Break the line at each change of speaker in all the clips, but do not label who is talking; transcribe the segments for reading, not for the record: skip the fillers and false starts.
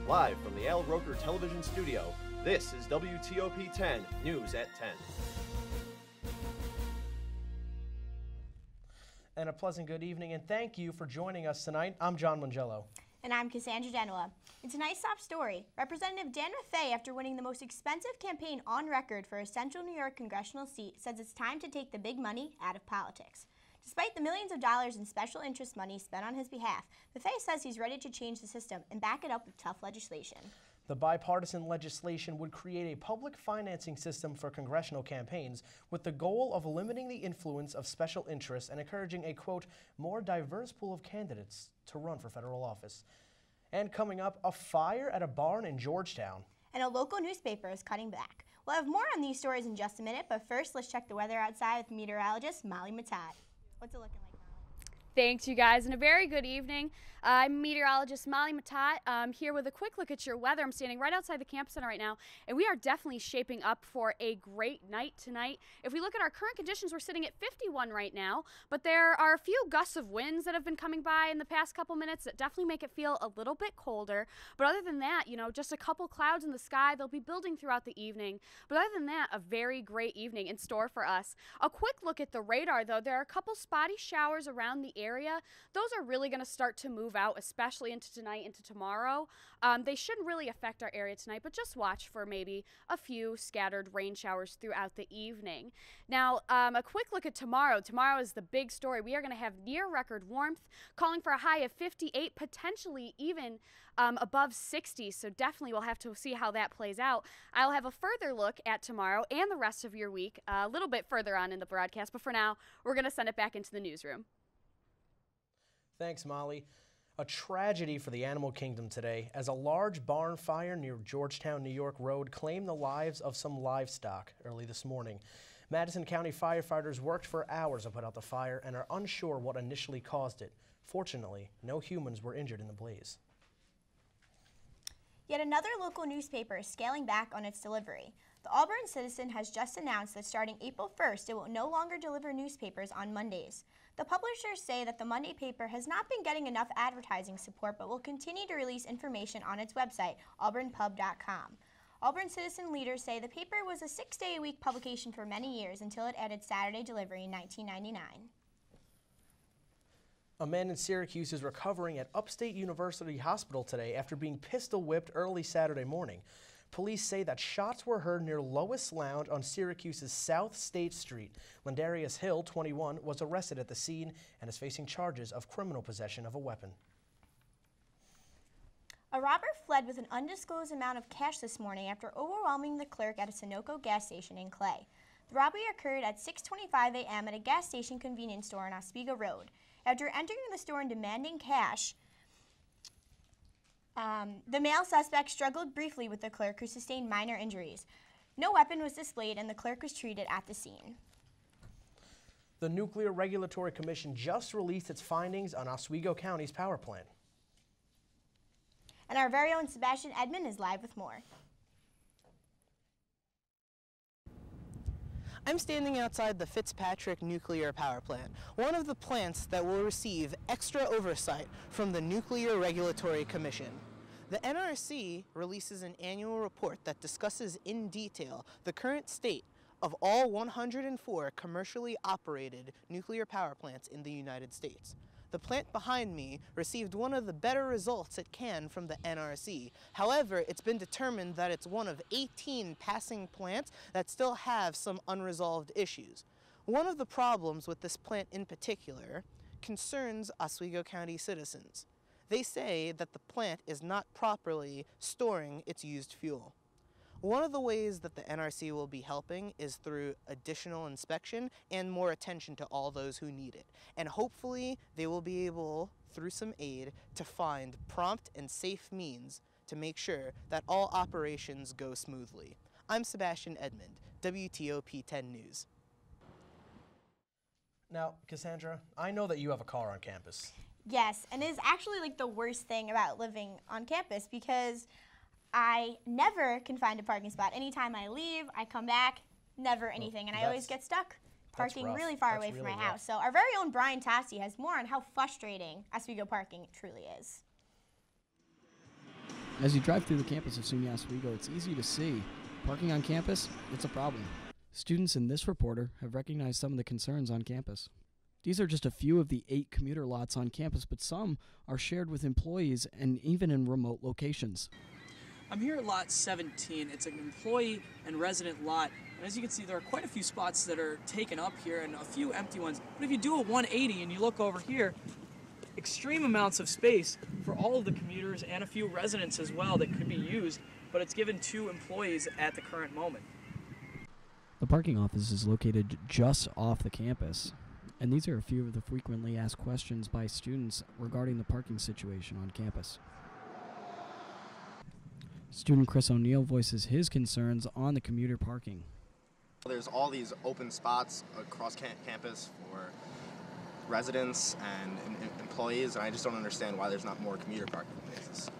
Live from the Al Roker Television Studio, this is WTOP 10 News at 10.
And a pleasant good evening, and thank you for joining us tonight. I'm John Mangello.
And I'm Cassandra Genoa. In tonight's top story, Representative Dan Maffei, after winning the most expensive campaign on record for a Central New York congressional seat, says it's time to take the big money out of politics. Despite the millions of dollars in special interest money spent on his behalf, Maffei says he's ready to change the system and back it up with tough legislation.
The bipartisan legislation would create a public financing system for congressional campaigns with the goal of limiting the influence of special interests and encouraging a, quote, more diverse pool of candidates to run for federal office. And coming up, a fire at a barn in Georgetown.
And a local newspaper is cutting back. We'll have more on these stories in just a minute, but first let's check the weather outside with meteorologist Molly Matat. What's it looking like?
Thanks, you guys, and a very good evening. I'm meteorologist Molly Matat. I'm here with a quick look at your weather. I'm standing right outside the Campus Center right now, and we are definitely shaping up for a great night tonight. If we look at our current conditions, we're sitting at 51 right now, but there are a few gusts of winds that have been coming by in the past couple minutes that definitely make it feel a little bit colder. But other than that, you know, just a couple clouds in the sky. They'll be building throughout the evening. But other than that, a very great evening in store for us. A quick look at the radar, though. There are a couple spotty showers around the area. Those are really going to start to move out, especially into tonight, into tomorrow. They shouldn't really affect our area tonight, but just watch for maybe a few scattered rain showers throughout the evening. Now, a quick look at tomorrow. Tomorrow is the big story. We are going to have near record warmth, calling for a high of 58, potentially even above 60, so definitely we'll have to see how that plays out. I'll have a further look at tomorrow and the rest of your week a little bit further on in the broadcast, but for now, we're going to send it back into the newsroom.
Thanks, Molly. A tragedy for the animal kingdom today as a large barn fire near Georgetown, New York Road claimed the lives of some livestock early this morning. Madison County firefighters worked for hours to put out the fire and are unsure what initially caused it. Fortunately, no humans were injured in the blaze.
Yet another local newspaper is scaling back on its delivery. The Auburn Citizen has just announced that starting April 1st, it will no longer deliver newspapers on Mondays. The publishers say that the Monday paper has not been getting enough advertising support but will continue to release information on its website, auburnpub.com. Auburn Citizen leaders say the paper was a 6-day-a-week publication for many years until it added Saturday delivery in 1999.
A man in Syracuse is recovering at Upstate University Hospital today after being pistol whipped early Saturday morning. Police say that shots were heard near Lois Lounge on Syracuse's South State Street when Darius Hill, 21, was arrested at the scene and is facing charges of criminal possession of a weapon.
A robber fled with an undisclosed amount of cash this morning after overwhelming the clerk at a Sunoco gas station in Clay. The robbery occurred at 6:25 a.m. at a gas station convenience store on Oswego Road. After entering the store and demanding cash, the male suspect struggled briefly with the clerk, who sustained minor injuries. No weapon was displayed and the clerk was treated at the scene.
The Nuclear Regulatory Commission just released its findings on Oswego County's power plant.
And our very own Sebastian Edmond is live with more.
I'm standing outside the Fitzpatrick Nuclear Power Plant, one of the plants that will receive extra oversight from the Nuclear Regulatory Commission. The NRC releases an annual report that discusses in detail the current state of all 104 commercially operated nuclear power plants in the United States. The plant behind me received one of the better results it can from the NRC. However, it's been determined that it's one of 18 passing plants that still have some unresolved issues. One of the problems with this plant in particular concerns Oswego County citizens. They say that the plant is not properly storing its used fuel. One of the ways that the NRC will be helping is through additional inspection and more attention to all those who need it. And hopefully they will be able, through some aid, to find prompt and safe means to make sure that all operations go smoothly. I'm Sebastian Edmond, WTOP 10 News.
Now, Cassandra, I know that you have a car on campus.
Yes, and it is actually like the worst thing about living on campus because I never can find a parking spot. Anytime I leave, I come back, never anything, and I always get stuck parking really far away from my house. So our very own Brian Tassi has more on how frustrating Oswego parking truly is.
As you drive through the campus of SUNY Oswego, it's easy to see. Parking on campus, it's a problem. Students in this reporter have recognized some of the concerns on campus. These are just a few of the 8 commuter lots on campus, but some are shared with employees and even in remote locations.
I'm here at lot 17. It's an employee and resident lot. And as you can see, there are quite a few spots that are taken up here and a few empty ones. But if you do a 180 and you look over here, extreme amounts of space for all of the commuters and a few residents as well that could be used, but it's given to employees at the current moment.
The parking office is located just off the campus, and these are a few of the frequently asked questions by students regarding the parking situation on campus. Student Chris O'Neill voices his concerns on the commuter parking.
There's all these open spots across campus for residents and employees, and I just don't understand why there's not more commuter parking places.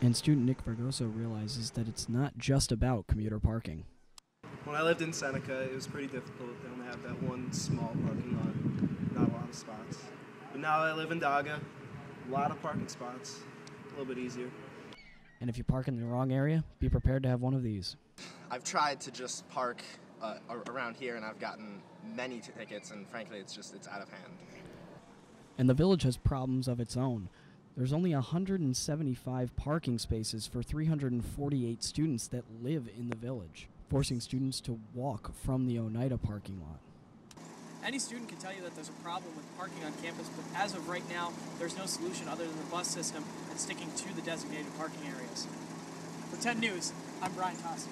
And student Nick Vergoso realizes that it's not just about commuter parking.
When I lived in Seneca, it was pretty difficult. They only have that one small parking lot, not a lot of spots. But now that I live in Daga, a lot of parking spots, a little bit easier.
And if you park in the wrong area, be prepared to have one of these.
I've tried to just park around here, and I've gotten many tickets, and frankly, it's out of hand.
And the village has problems of its own. There's only 175 parking spaces for 348 students that live in the village, forcing students to walk from the Oneida parking lot.
Any student can tell you that there's a problem with parking on campus, but as of right now, there's no solution other than the bus system and sticking to the designated parking areas. For 10 News, I'm Brian Tossi.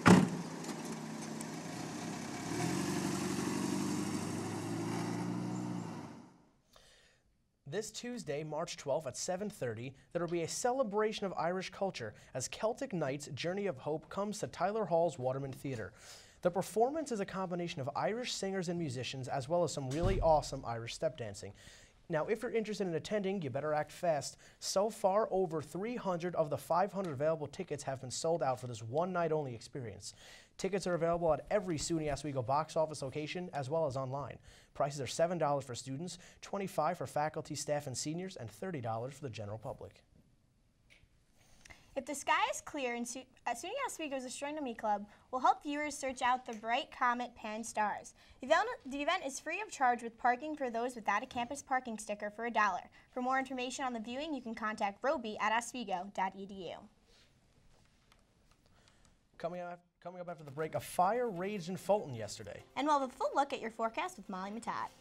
This Tuesday, March 12th at 7:30, there will be a celebration of Irish culture as Celtic Knights Journey of Hope comes to Tyler Hall's Waterman Theatre. The performance is a combination of Irish singers and musicians as well as some really awesome Irish step dancing. Now, if you're interested in attending, you better act fast. So far, over 300 of the 500 available tickets have been sold out for this one-night-only experience. Tickets are available at every SUNY Oswego box office location as well as online. Prices are $7 for students, $25 for faculty, staff, and seniors, and $30 for the general public.
If the sky is clear, SUNY Oswego's Astronomy Club will help viewers search out the bright comet Pan-STARRS. The event is free of charge with parking for those without a campus parking sticker for $1. For more information on the viewing, you can contact Roby at oswego.edu.
Coming up after the break, a fire raged in Fulton yesterday.
And we'll have a full look at your forecast with Molly Matat.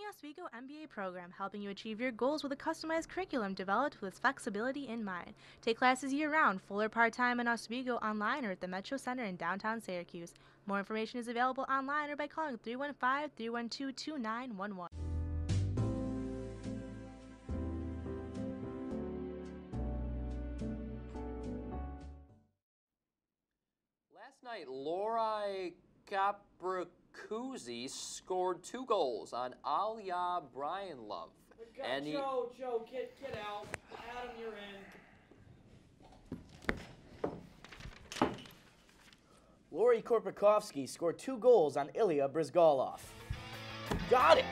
Oswego MBA program, helping you achieve your goals with a customized curriculum developed with flexibility in mind. Take classes year-round, full or part-time in Oswego, online or at the Metro Center in downtown Syracuse. More information is available online or by calling 315-312-2911.
Last night, Lori Capricuzzi scored 2 goals on Aliyah Brianlove.
And Joe, get out. Adam, you're in.
Lori Korpikovsky scored 2 goals on Ilya Brizgalov. Got it!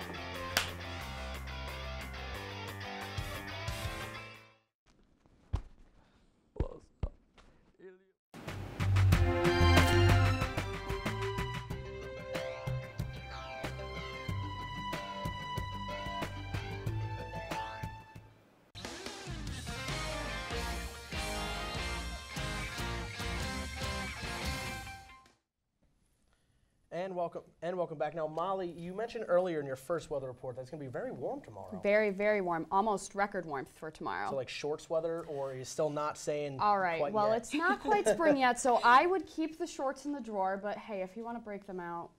And welcome back. Now, Molly, you mentioned earlier in your first weather report that it's going to be very warm tomorrow.
Very, very warm. Almost record warmth for tomorrow.
So like shorts weather, or are you still not saying
all right,
quite
well,
yet?
It's not quite spring yet, so I would keep the shorts in the drawer, but hey, if you want to break them out,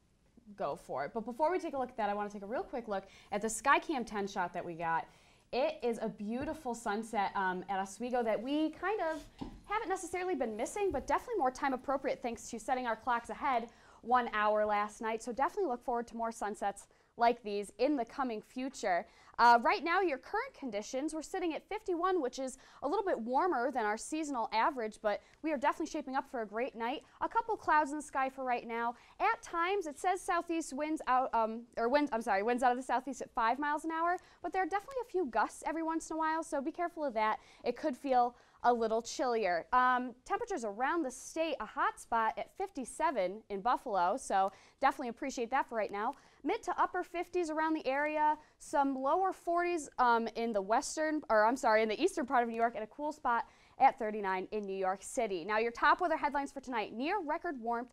go for it. But before we take a look at that, I want to take a real quick look at the Skycam 10 shot that we got. It is a beautiful sunset at Oswego that we kind of haven't necessarily been missing, but definitely more time appropriate thanks to setting our clocks ahead 1 hour last night. So definitely look forward to more sunsets like these in the coming future. Right now, your current conditions, we're sitting at 51, which is a little bit warmer than our seasonal average, but we are definitely shaping up for a great night. A couple clouds in the sky for right now. At times, it says southeast winds out, winds out of the southeast at 5 miles an hour, but there are definitely a few gusts every once in a while, so be careful of that. It could feel a little chillier. Temperatures around the state, a hot spot at 57 in Buffalo, so definitely appreciate that for right now. Mid to upper 50s around the area, some lower 40s in the eastern part of New York, and a cool spot at 39 in New York City. Now your top weather headlines for tonight: near record warmth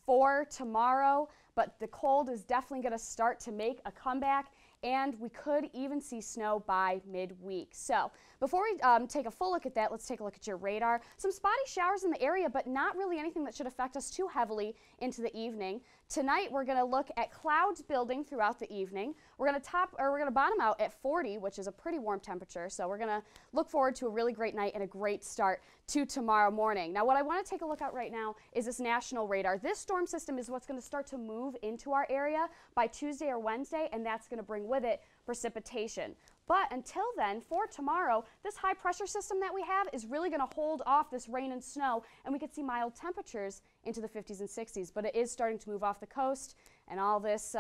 for tomorrow, but the cold is definitely going to start to make a comeback, and we could even see snow by midweek. So before we take a full look at that, let's take a look at your radar. Some spotty showers in the area, but not really anything that should affect us too heavily into the evening. Tonight, we're going to look at clouds building throughout the evening. We're going to bottom out at 40, which is a pretty warm temperature. So we're going to look forward to a really great night and a great start to tomorrow morning. Now, what I want to take a look at right now is this national radar. This storm system is what's going to start to move into our area by Tuesday or Wednesday, and that's going to bring with it precipitation. But until then, for tomorrow, this high pressure system that we have is really going to hold off this rain and snow, and we could see mild temperatures into the 50s and 60s. But it is starting to move off the coast, and all this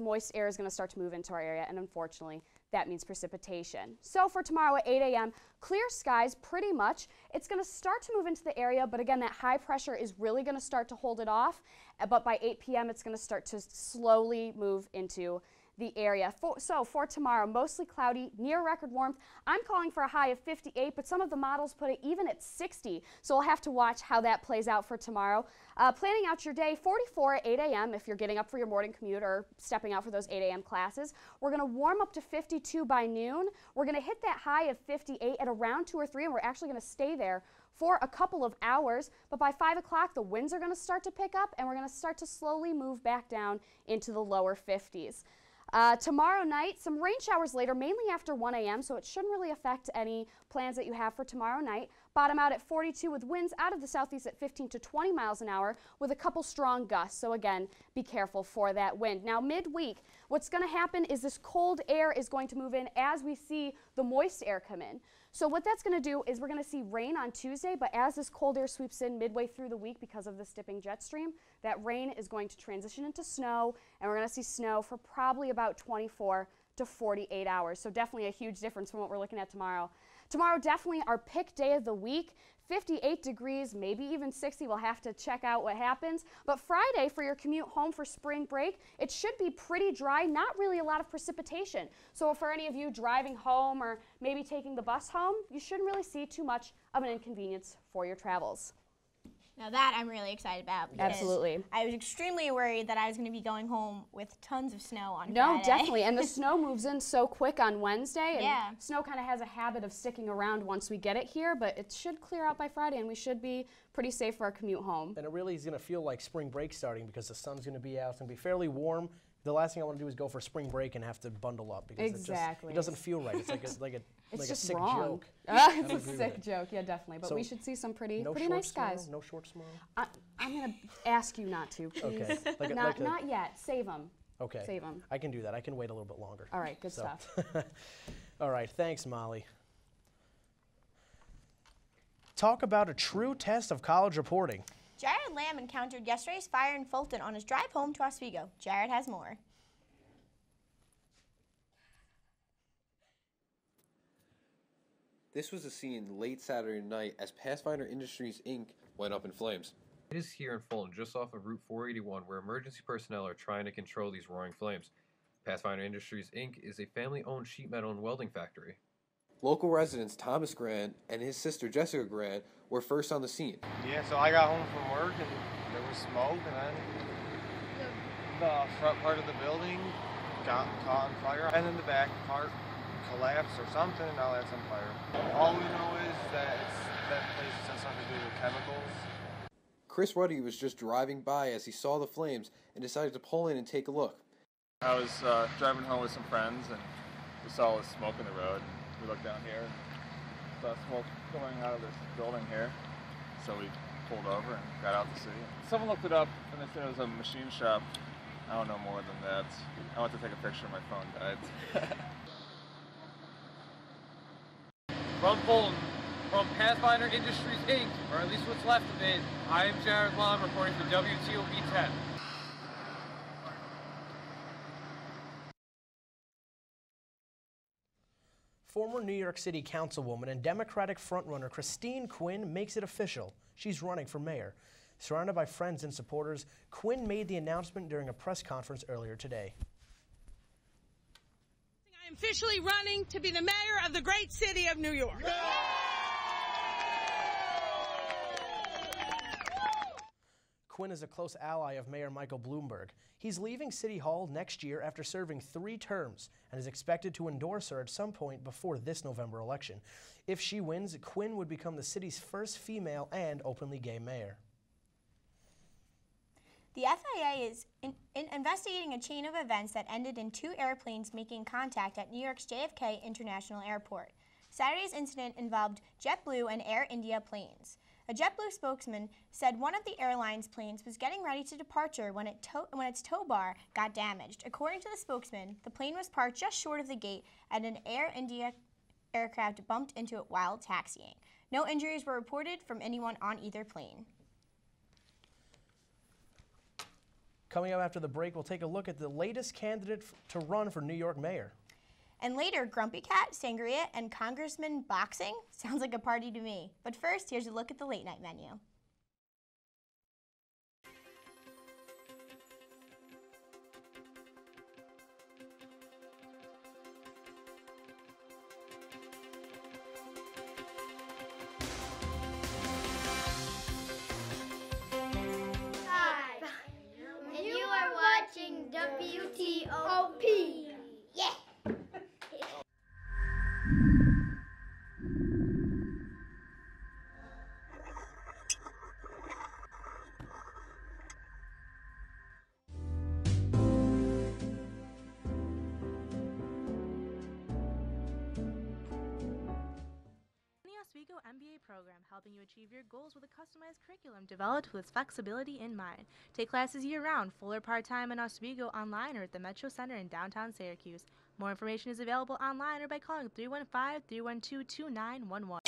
moist air is going to start to move into our area, and unfortunately, that means precipitation. So for tomorrow at 8 a.m., clear skies pretty much. It's going to start to move into the area, but again, that high pressure is really going to start to hold it off. But by 8 p.m., it's going to start to slowly move into the area. So for tomorrow, mostly cloudy, near record warmth. I'm calling for a high of 58, but some of the models put it even at 60. So we'll have to watch how that plays out for tomorrow. Planning out your day, 44 at 8 a.m. if you're getting up for your morning commute or stepping out for those 8 a.m. classes. We're going to warm up to 52 by noon. We're going to hit that high of 58 at around 2 or 3, and we're actually going to stay there for a couple of hours, but by 5 o'clock, the winds are going to start to pick up, and we're going to start to slowly move back down into the lower 50s. Tomorrow night, some rain showers later, mainly after 1 a.m., so it shouldn't really affect any plans that you have for tomorrow night. Bottom out at 42 with winds out of the southeast at 15 to 20 miles an hour with a couple strong gusts. So again, be careful for that wind. Now midweek, what's going to happen is this cold air is going to move in as we see the moist air come in. So what that's going to do is we're going to see rain on Tuesday, but as this cold air sweeps in midway through the week because of this dipping jet stream, that rain is going to transition into snow, and we're going to see snow for probably about 24 to 48 hours. So definitely a huge difference from what we're looking at tomorrow. Tomorrow, definitely our pick day of the week. 58 degrees, maybe even 60. We'll have to check out what happens. But Friday, for your commute home for spring break, it should be pretty dry, not really a lot of precipitation. So for any of you driving home or maybe taking the bus home, you shouldn't really see too much of an inconvenience for your travels.
Now that I'm really excited about.
Absolutely.
I was extremely worried that I was going to be going home with tons of snow on Friday.
No, definitely. And the snow moves in so quick on Wednesday. And snow kind of has a habit of sticking around once we get it here, but it should clear out by Friday, and we should be pretty safe for our commute home.
And it really is going to feel like spring break starting because the sun's going to be out. It's going to be fairly warm. The last thing I want to do is go for spring break and have to bundle up because it doesn't feel right. It's like a sick joke.
It's a sick joke, yeah, definitely. But we should see some pretty nice skies.
No shorts tomorrow?
I'm going to ask you not to, please.
Okay.
Not yet. Save them.
Okay.
Save them.
I can do that. I can wait a little bit longer.
All right, good stuff.
All right, thanks, Molly. Talk about a true test of college reporting.
Jared Lamb encountered yesterday's fire in Fulton on his drive home to Oswego. Jared has more.
This was a scene late Saturday night as Pathfinder Industries, Inc. went up in flames.
It is here in Fulton, just off of Route 481, where emergency personnel are trying to control these roaring flames. Pathfinder Industries, Inc. is a family-owned sheet metal and welding factory.
Local residents Thomas Grant and his sister Jessica Grant were first on the scene.
Yeah, so I got home from work and there was smoke, and then the front part of the building got caught on fire, and then the back part collapsed or something, and now that's on fire. All we know is that that place has something to do with chemicals.
Chris Ruddy was just driving by as he saw the flames and decided to pull in and take a look.
I was driving home with some friends, and
We saw all this smoke in the road. We looked down here, saw smoke coming out of this building here. So we pulled over and got out to see. Someone looked it up and they said it was a machine shop. I don't know more than that. I went to take a picture and my phone died.
From Fulton, from Pathfinder Industries Inc., or at least what's left of it, I am Jared Lom reporting for WTOP 10.
Former New York City Councilwoman and Democratic frontrunner Christine Quinn makes it official. She's running for mayor. Surrounded by friends and supporters, Quinn made the announcement during a press conference earlier today.
I am officially running to be the mayor of the great city of New York.
Quinn is a close ally of Mayor Michael Bloomberg. He's leaving City Hall next year after serving 3 terms and is expected to endorse her at some point before this November election. If she wins, Quinn would become the city's first female and openly gay mayor.
The FAA is investigating a chain of events that ended in 2 airplanes making contact at New York's JFK International Airport. Saturday's incident involved JetBlue and Air India planes. A JetBlue spokesman said one of the airline's planes was getting ready to departure when its tow bar got damaged. According to the spokesman, the plane was parked just short of the gate and an Air India aircraft bumped into it while taxiing. No injuries were reported from anyone on either plane.
Coming up after the break, we'll take a look at the latest candidate to run for New York mayor.
And later, Grumpy Cat, Sangria, and Congressman boxing? Sounds like a party to me. But first, here's a look at the late night menu.
Hi, and you are watching WTOP. Yeah.
Oswego MBA program, helping you achieve your goals with a customized curriculum developed with flexibility in mind. Take classes year-round, full or part-time in Oswego, online or at the Metro Center in downtown Syracuse. More information is available online or by calling 315-312-2911.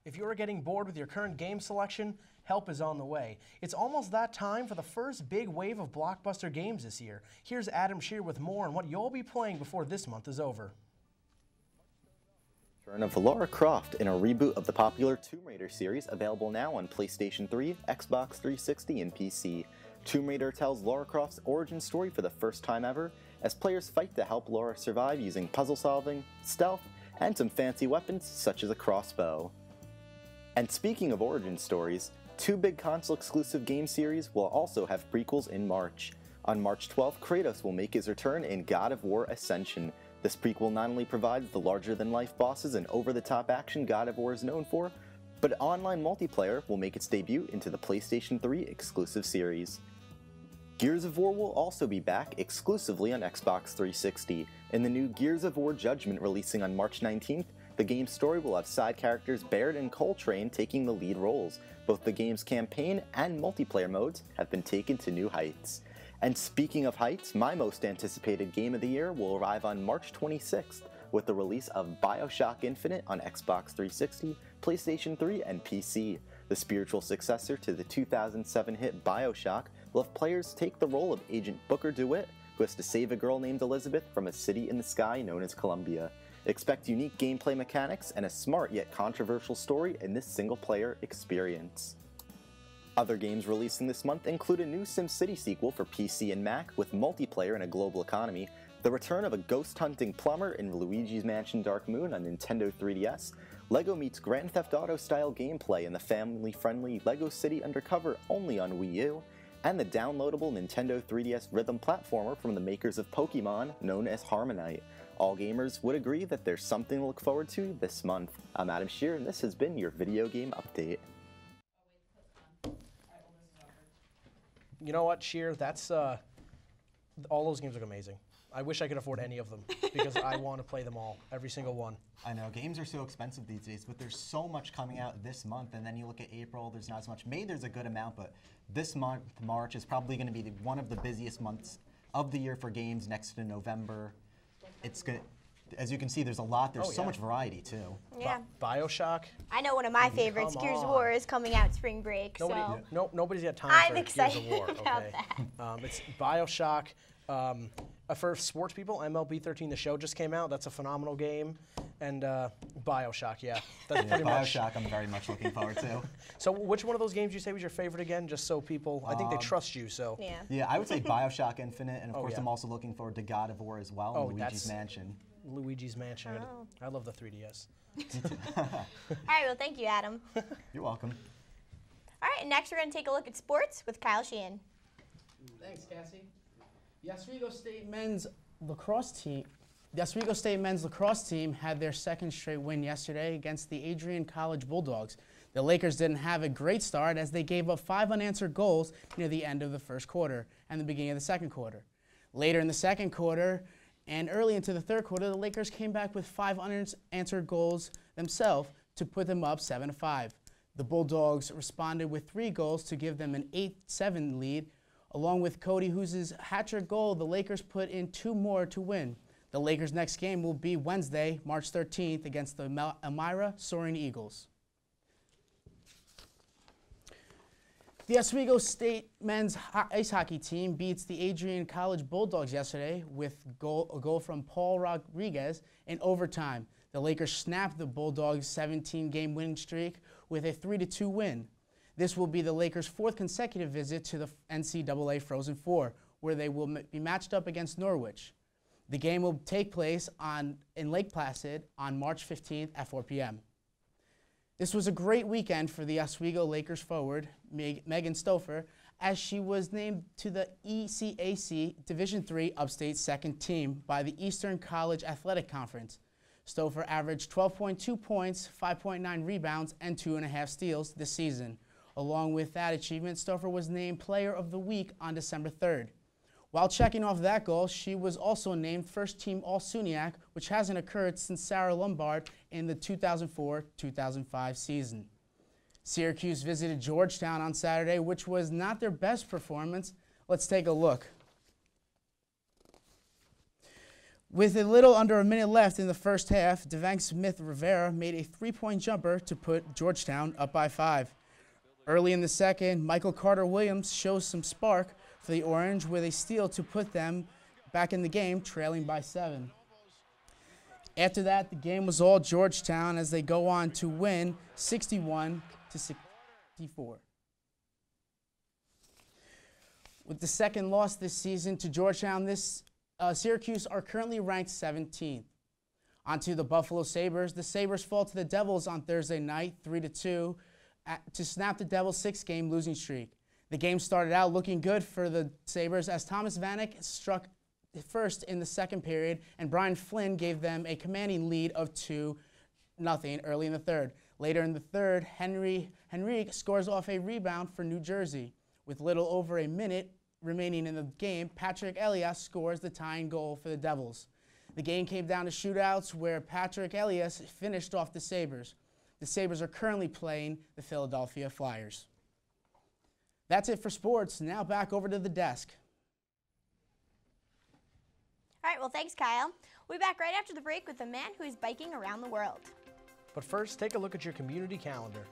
If you're getting bored with your current game selection, help is on the way. It's almost that time for the first big wave of blockbuster games this year. Here's Adam Shear with more on what you'll be playing before this month is over.
Return of Lara Croft in a reboot of the popular Tomb Raider series, available now on PlayStation 3, Xbox 360, and PC. Tomb Raider tells Lara Croft's origin story for the first time ever, as players fight to help Lara survive using puzzle solving, stealth, and some fancy weapons such as a crossbow. And speaking of origin stories, 2 big console-exclusive game series will also have prequels in March. On March 12th, Kratos will make his return in God of War Ascension. This prequel not only provides the larger-than-life bosses and over-the-top action God of War is known for, but online multiplayer will make its debut into the PlayStation 3 exclusive series. Gears of War will also be back exclusively on Xbox 360. In the new Gears of War Judgment releasing on March 19th, the game's story will have side characters Baird and Coltrane taking the lead roles. Both the game's campaign and multiplayer modes have been taken to new heights. And speaking of heights, my most anticipated game of the year will arrive on March 26th with the release of BioShock Infinite on Xbox 360, PlayStation 3, and PC. The spiritual successor to the 2007 hit BioShock will have players take the role of Agent Booker DeWitt, quest to save a girl named Elizabeth from a city in the sky known as Columbia. Expect unique gameplay mechanics and a smart yet controversial story in this single-player experience. Other games releasing this month include a new SimCity sequel for PC and Mac with multiplayer in a global economy, the return of a ghost-hunting plumber in Luigi's Mansion Dark Moon on Nintendo 3DS, LEGO meets Grand Theft Auto-style gameplay in the family-friendly LEGO City Undercover only on Wii U, and the downloadable Nintendo 3DS rhythm platformer from the makers of Pokemon known as Harmonite. All gamers would agree that there's something to look forward to this month. I'm Adam Shear, and this has been your video game update.
You know what, Shear? That's all those games look amazing. I wish I could afford any of them because I want to play them all, every single one.
I know, games are so expensive these days, but there's so much coming out this month, and then you look at April, there's not as much. May, there's a good amount, but this month, March, is probably going to be one of the busiest months of the year for games next to November. It's good. As you can see, there's a lot. There's so much variety, too.
Yeah.
BioShock.
I know one of my favorites, Gears of War, is coming out spring break.
Nobody's got time
I'm
for
excited
Gears of War.
about
Okay?
that.
It's BioShock. For sports people, MLB 13 The Show just came out. That's a phenomenal game. And BioShock, yeah. That's pretty much.
BioShock I'm very much looking forward to.
So which one of those games you say was your favorite again? Just so people, I think they trust you, so.
Yeah, I would say BioShock Infinite, and of course I'm also looking forward to God of War as well, and Luigi's Mansion.
Luigi's Mansion. I love the 3DS.
All right, well, thank you, Adam.
You're welcome.
All right, next we're going to take a look at sports with Kyle Sheehan.
Thanks, Cassie. The Oswego State men's lacrosse team had their second straight win yesterday against the Adrian College Bulldogs. The Lakers didn't have a great start as they gave up 5 unanswered goals near the end of the first quarter and the beginning of the second quarter. Later in the second quarter and early into the third quarter, the Lakers came back with 5 unanswered goals themselves to put them up 7-5. The Bulldogs responded with 3 goals to give them an 8-7 lead. Along with Cody Hughes' hat-trick goal, the Lakers put in 2 more to win. The Lakers' next game will be Wednesday, March 13th, against the Elmira Soaring Eagles. The Oswego State men's ice hockey team beats the Adrian College Bulldogs yesterday with a goal from Paul Rodriguez in overtime. The Lakers snapped the Bulldogs' 17-game winning streak with a 3-2 win. This will be the Lakers' 4th consecutive visit to the NCAA Frozen Four, where they will be matched up against Norwich. The game will take place in Lake Placid on March 15th at 4 p.m. This was a great weekend for the Oswego Lakers forward, Megan Stouffer, as she was named to the ECAC Division III Upstate Second Team by the Eastern College Athletic Conference. Stouffer averaged 12.2 points, 5.9 rebounds, and 2.5 steals this season. Along with that achievement, Stouffer was named Player of the Week on December 3rd. While checking off that goal, she was also named First Team All-SUNYAC, which hasn't occurred since Sarah Lombard in the 2004-2005 season. Syracuse visited Georgetown on Saturday, which was not their best performance. Let's take a look. With a little under a minute left in the first half, Devang Smith-Rivera made a 3-point jumper to put Georgetown up by 5. Early in the second, Michael Carter-Williams shows some spark for the Orange with a steal to put them back in the game, trailing by 7. After that, the game was all Georgetown as they go on to win 61-64. With the second loss this season to Georgetown, Syracuse are currently ranked 17th. On to the Buffalo Sabres. The Sabres fall to the Devils on Thursday night, 3-2. To snap the Devils' 6-game losing streak. The game started out looking good for the Sabres as Thomas Vanek struck first in the second period and Brian Flynn gave them a commanding lead of 2-0 early in the third. Later in the third, Henrique scores off a rebound for New Jersey. With little over a minute remaining in the game, Patrick Elias scores the tying goal for the Devils. The game came down to shootouts where Patrick Elias finished off the Sabres. The Sabres are currently playing the Philadelphia Flyers. That's it for sports. Now back over to the desk.
All right, well, thanks, Kyle. We'll be back right after the break with a man who is biking around the world.
But first, take a look at your community calendar.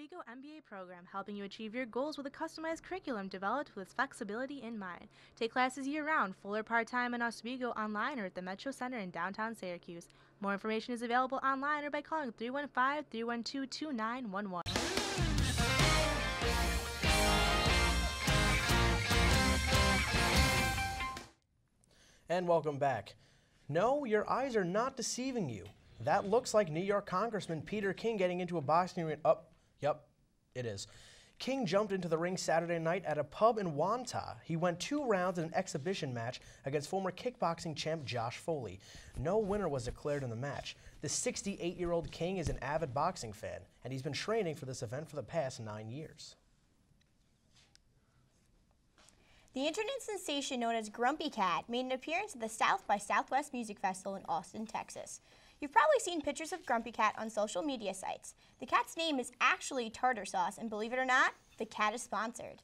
Oswego MBA program, helping you achieve your goals with a customized curriculum developed with flexibility in mind. Take classes year-round, full or part-time in Oswego, online or at the Metro Center in downtown Syracuse. More information is available online or by calling 315-312-2911.
And welcome back. No, your eyes are not deceiving you. That looks like New York Congressman Peter King getting into a boxing ring. Yep, it is. King jumped into the ring Saturday night at a pub in Wantagh. He went 2 rounds in an exhibition match against former kickboxing champ Josh Foley. No winner was declared in the match. The 68-year-old King is an avid boxing fan, and he's been training for this event for the past 9 years.
The internet sensation known as Grumpy Cat made an appearance at the South by Southwest Music Festival in Austin, Texas. You've probably seen pictures of Grumpy Cat on social media sites. The cat's name is actually Tartar Sauce, and believe it or not, the cat is sponsored.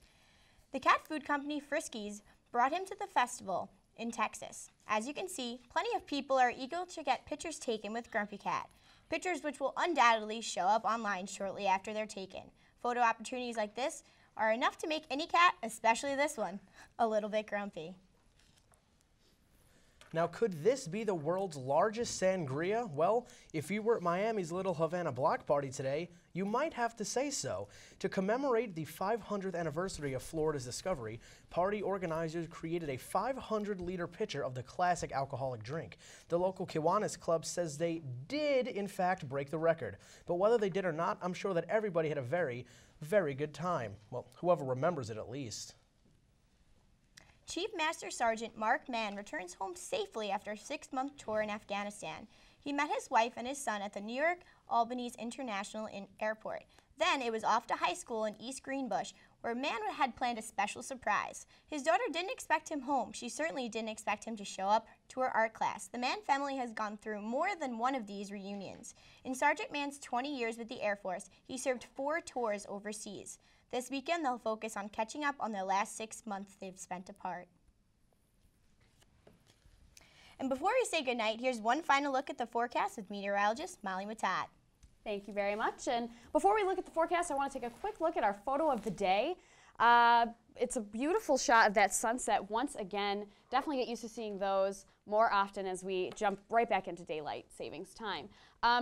The cat food company Friskies brought him to the festival in Texas. As you can see, plenty of people are eager to get pictures taken with Grumpy Cat, pictures which will undoubtedly show up online shortly after they're taken. Photo opportunities like this are enough to make any cat, especially this one, a little bit grumpy.
Now, could this be the world's largest sangria? Well, if you were at Miami's Little Havana Block Party today, you might have to say so. To commemorate the 500th anniversary of Florida's discovery, party organizers created a 500-liter pitcher of the classic alcoholic drink. The local Kiwanis Club says they did, in fact, break the record. But whether they did or not, I'm sure that everybody had a very, very good time. Well, whoever remembers it at least.
Chief Master Sergeant Mark Mann returns home safely after a 6-month tour in Afghanistan. He met his wife and his son at the New York Albany's International Airport. Then it was off to high school in East Greenbush, where Mann had planned a special surprise. His daughter didn't expect him home. She certainly didn't expect him to show up to her art class. The Mann family has gone through more than one of these reunions. In Sergeant Mann's 20 years with the Air Force, he served 4 tours overseas. This weekend, they'll focus on catching up on their last 6 months they've spent apart. And before we say goodnight, here's one final look at the forecast with meteorologist Molly Matat.
Thank you very much. And before we look at the forecast, I want to take a quick look at our photo of the day. It's a beautiful shot of that sunset once again. Definitely get used to seeing those more often as we jump right back into daylight savings time.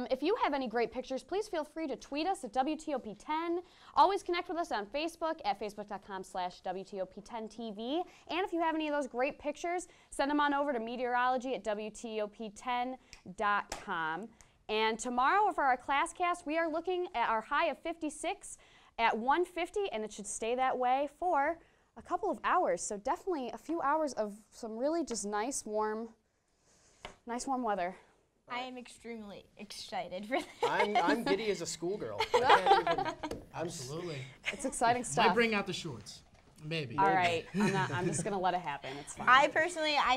If you have any great pictures, please feel free to tweet us at WTOP10. Always connect with us on Facebook at facebook.com/WTOP10TV. And if you have any of those great pictures, send them on over to meteorology@WTOP10.com. And tomorrow for our ClassCast, we are looking at our high of 56 at 150, and it should stay that way for a couple of hours. So definitely a few hours of some really just nice warm weather.
I am extremely excited for this.
I'm giddy as a schoolgirl.
Absolutely.
It's exciting stuff.
Might bring out the shorts. Maybe.
All right. I'm just going to let it happen. It's fine.
I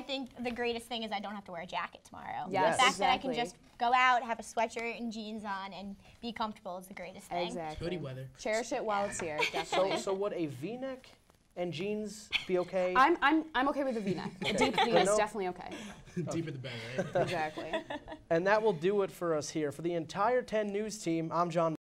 think the greatest thing is I don't have to wear a jacket tomorrow.
Yes,
the fact that I can just go out, have a sweatshirt and jeans on, and be comfortable is the greatest thing.
Exactly.
Hoodie weather.
Cherish it while it's here, definitely.
So would a V-neck and jeans be okay?
I'm okay with a V-neck. A deep V is definitely okay.
Deeper the better, right?
Exactly.
And that will do it for us here. For the entire 10 News team, I'm John